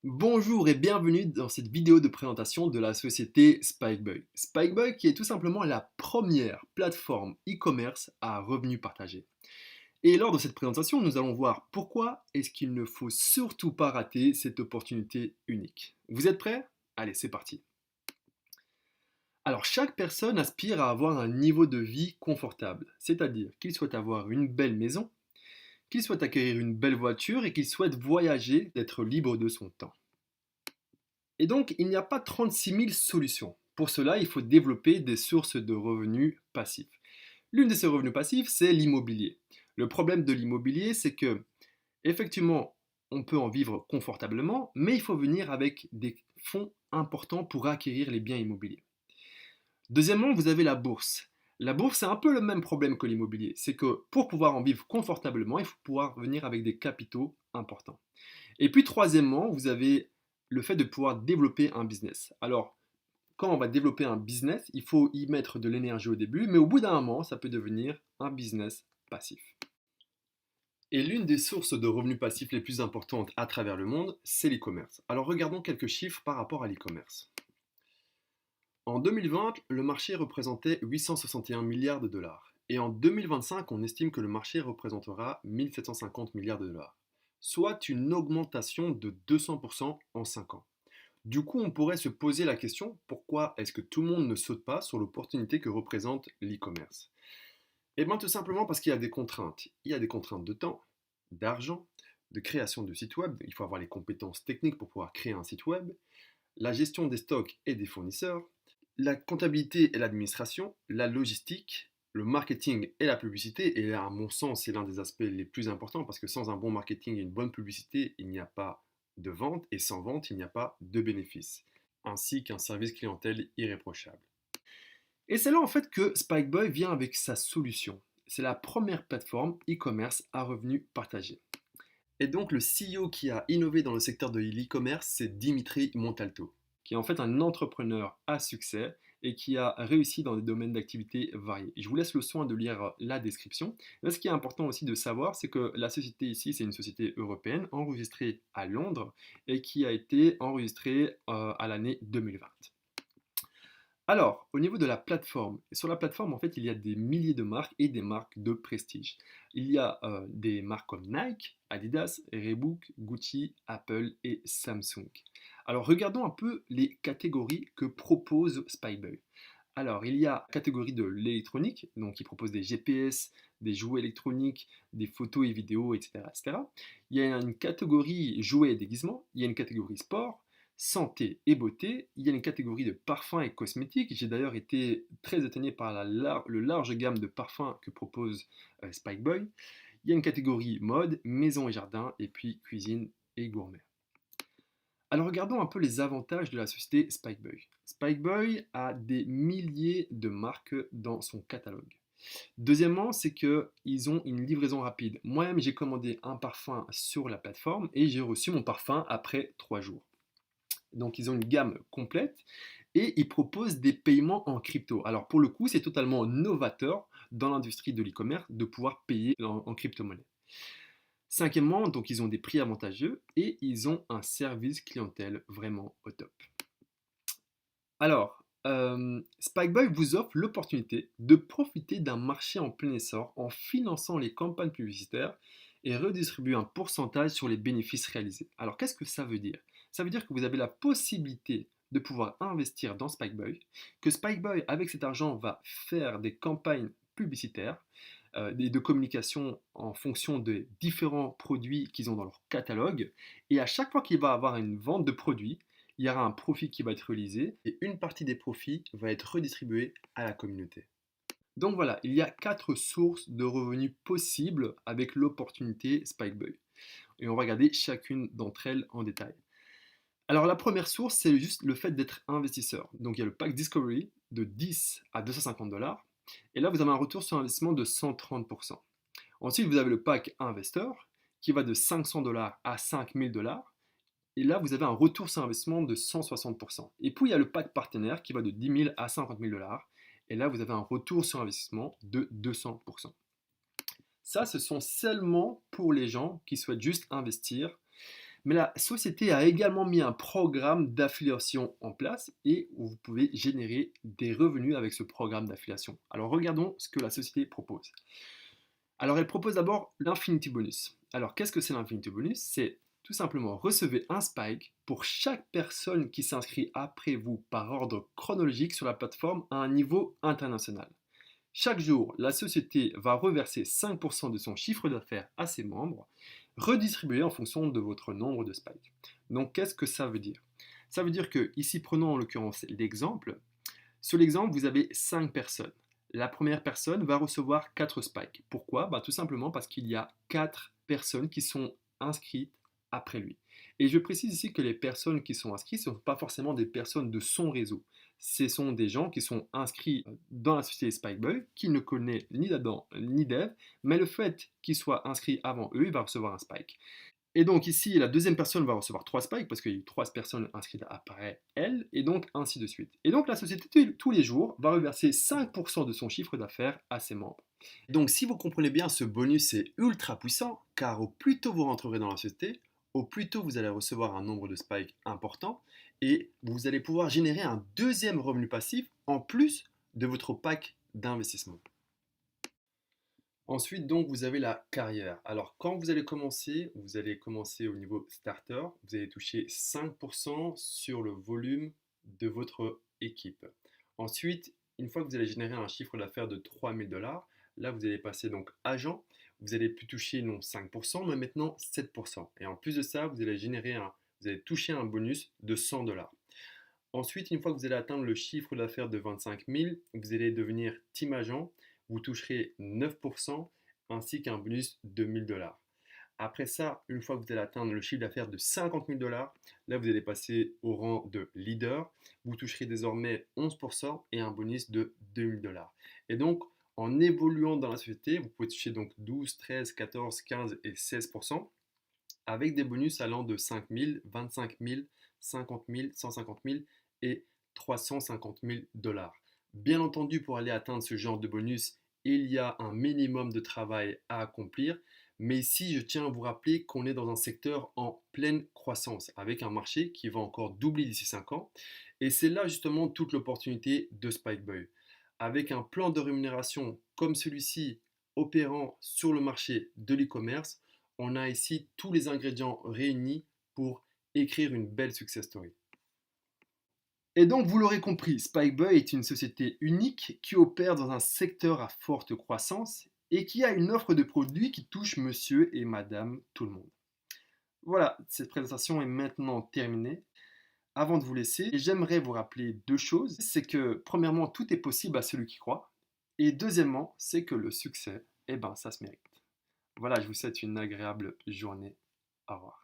Bonjour et bienvenue dans cette vidéo de présentation de la société Spikeboy. Spikeboy qui est tout simplement la première plateforme e-commerce à revenus partagés. Et lors de cette présentation, nous allons voir pourquoi est-ce qu'il ne faut surtout pas rater cette opportunité unique. Vous êtes prêts? Allez, c'est parti. Alors, chaque personne aspire à avoir un niveau de vie confortable, c'est-à-dire qu'il souhaite avoir une belle maison, qu'il souhaite acquérir une belle voiture et qu'il souhaite voyager, d'être libre de son temps. Et donc, il n'y a pas 36 000 solutions. Pour cela, il faut développer des sources de revenus passifs. L'une de ces revenus passifs, c'est l'immobilier. Le problème de l'immobilier, c'est que, effectivement, on peut en vivre confortablement, mais il faut venir avec des fonds importants pour acquérir les biens immobiliers. Deuxièmement, vous avez la bourse. La bourse, c'est un peu le même problème que l'immobilier. C'est que pour pouvoir en vivre confortablement, il faut pouvoir venir avec des capitaux importants. Et puis troisièmement, vous avez le fait de pouvoir développer un business. Alors, quand on va développer un business, il faut y mettre de l'énergie au début, mais au bout d'un moment, ça peut devenir un business passif. Et l'une des sources de revenus passifs les plus importantes à travers le monde, c'est l'e-commerce. Alors regardons quelques chiffres par rapport à l'e-commerce. En 2020, le marché représentait 861 milliards de dollars. Et en 2025, on estime que le marché représentera 1750 milliards de dollars, soit une augmentation de 200% en 5 ans. Du coup, on pourrait se poser la question, pourquoi est-ce que tout le monde ne saute pas sur l'opportunité que représente l'e-commerce? Eh bien, tout simplement parce qu'il y a des contraintes. Il y a des contraintes de temps, d'argent, de création de site web. Il faut avoir les compétences techniques pour pouvoir créer un site web, la gestion des stocks et des fournisseurs, la comptabilité et l'administration, la logistique, le marketing et la publicité. Et là, à mon sens, c'est l'un des aspects les plus importants parce que sans un bon marketing et une bonne publicité, il n'y a pas de vente et sans vente, il n'y a pas de bénéfice, ainsi qu'un service clientèle irréprochable. Et c'est là en fait que Spikeboy vient avec sa solution. C'est la première plateforme e-commerce à revenus partagés. Et donc le CEO qui a innové dans le secteur de l'e-commerce, c'est Dimitri Montalto, qui est en fait un entrepreneur à succès et qui a réussi dans des domaines d'activité variés. Je vous laisse le soin de lire la description. Là, ce qui est important aussi de savoir, c'est que la société ici, c'est une société européenne enregistrée à Londres et qui a été enregistrée à l'année 2020. Alors, au niveau de la plateforme, sur la plateforme, en fait, il y a des milliers de marques et des marques de prestige. Il y a des marques comme Nike, Adidas, Reebok, Gucci, Apple et Samsung. Alors, regardons un peu les catégories que propose Spybuy. Alors, il y a la catégorie de l'électronique, donc qui propose des GPS, des jouets électroniques, des photos et vidéos, etc., etc. Il y a une catégorie jouets et déguisements, il y a une catégorie sport, santé et beauté, il y a une catégorie de parfums et cosmétiques. J'ai d'ailleurs été très étonné par le large gamme de parfums que propose Spikeboy. Il y a une catégorie mode, maison et jardin, et puis cuisine et gourmet. Alors regardons un peu les avantages de la société Spikeboy. Spikeboy a des milliers de marques dans son catalogue. Deuxièmement, c'est qu'ils ont une livraison rapide. Moi-même, j'ai commandé un parfum sur la plateforme et j'ai reçu mon parfum après 3 jours. Donc ils ont une gamme complète et ils proposent des paiements en crypto. Alors pour le coup, c'est totalement novateur dans l'industrie de l'e-commerce de pouvoir payer en crypto-monnaie. Cinquièmement, donc ils ont des prix avantageux et ils ont un service clientèle vraiment au top. Alors, Spikeboy vous offre l'opportunité de profiter d'un marché en plein essor en finançant les campagnes publicitaires et redistribuer un pourcentage sur les bénéfices réalisés. Alors, qu'est-ce que ça veut dire? Ça veut dire que vous avez la possibilité de pouvoir investir dans Spikeboy, que Spikeboy, avec cet argent, va faire des campagnes publicitaires, de communication en fonction des différents produits qu'ils ont dans leur catalogue, et à chaque fois qu'il va avoir une vente de produits, il y aura un profit qui va être réalisé et une partie des profits va être redistribuée à la communauté. Donc voilà, il y a 4 sources de revenus possibles avec l'opportunité Spikeboy. Et on va regarder chacune d'entre elles en détail. Alors la première source, c'est juste le fait d'être investisseur. Donc il y a le pack Discovery de 10 à 250 dollars. Et là, vous avez un retour sur investissement de 130%. Ensuite, vous avez le pack Investor qui va de 500 dollars à 5000 dollars. Et là, vous avez un retour sur investissement de 160%. Et puis, il y a le pack partenaire qui va de 10 000 à 50 000 dollars. Et là, vous avez un retour sur investissement de 200%. Ça, ce sont seulement pour les gens qui souhaitent juste investir. Mais la société a également mis un programme d'affiliation en place et où vous pouvez générer des revenus avec ce programme d'affiliation. Alors regardons ce que la société propose. Alors elle propose d'abord l'Infinity Bonus. Alors qu'est-ce que c'est l'Infinity Bonus? C'est tout simplement recevez un spike pour chaque personne qui s'inscrit après vous par ordre chronologique sur la plateforme à un niveau international. Chaque jour, la société va reverser 5% de son chiffre d'affaires à ses membres, redistribué en fonction de votre nombre de spikes. Donc qu'est-ce que ça veut dire? Ça veut dire que, ici prenons en l'occurrence l'exemple, sur l'exemple vous avez 5 personnes. La première personne va recevoir 4 spikes. Pourquoi? Tout simplement parce qu'il y a 4 personnes qui sont inscrites après lui. Et je précise ici que les personnes qui sont inscrites ne sont pas forcément des personnes de son réseau. Ce sont des gens qui sont inscrits dans la société Spikeboy, qui ne connaît ni d'Adam ni d'Ève, mais le fait qu'ils soient inscrits avant eux, il va recevoir un spike. Et donc ici, la deuxième personne va recevoir 3 spikes parce qu'il y a eu 3 personnes inscrites après elle, et donc ainsi de suite. Et donc la société, tous les jours, va reverser 5% de son chiffre d'affaires à ses membres. Donc si vous comprenez bien, ce bonus est ultra puissant, car au plus tôt vous rentrerez dans la société, au plus tôt vous allez recevoir un nombre de spikes important, et vous allez pouvoir générer un deuxième revenu passif en plus de votre pack d'investissement. Ensuite, donc, vous avez la carrière. Alors, quand vous allez commencer au niveau starter. Vous allez toucher 5% sur le volume de votre équipe. Ensuite, une fois que vous allez générer un chiffre d'affaires de 3 000 $, là, vous allez passer donc agent. Vous allez plus toucher non 5%, mais maintenant 7%. Et en plus de ça, vous allez toucher un bonus de 100 $. Ensuite, une fois que vous allez atteindre le chiffre d'affaires de 25 000, vous allez devenir team agent. Vous toucherez 9% ainsi qu'un bonus de 1 000 $. Après ça, une fois que vous allez atteindre le chiffre d'affaires de 50 000 $, là vous allez passer au rang de leader. Vous toucherez désormais 11% et un bonus de 2 000 $. Et donc, en évoluant dans la société, vous pouvez toucher donc 12, 13, 14, 15 et 16% avec des bonus allant de 5 000, 25 000, 50 000, 150 000 et 350 000 $. Bien entendu, pour aller atteindre ce genre de bonus, il y a un minimum de travail à accomplir. Mais ici, je tiens à vous rappeler qu'on est dans un secteur en pleine croissance, avec un marché qui va encore doubler d'ici 5 ans. Et c'est là justement toute l'opportunité de Spikeboy. Avec un plan de rémunération comme celui-ci opérant sur le marché de l'e-commerce, on a ici tous les ingrédients réunis pour écrire une belle success story. Et donc, vous l'aurez compris, Spikeboy est une société unique qui opère dans un secteur à forte croissance et qui a une offre de produits qui touche monsieur et madame tout le monde. Voilà, cette présentation est maintenant terminée. Avant de vous laisser, j'aimerais vous rappeler deux choses. C'est que, premièrement, tout est possible à celui qui croit. Et deuxièmement, c'est que le succès, ça se mérite. Voilà, je vous souhaite une agréable journée. Au revoir.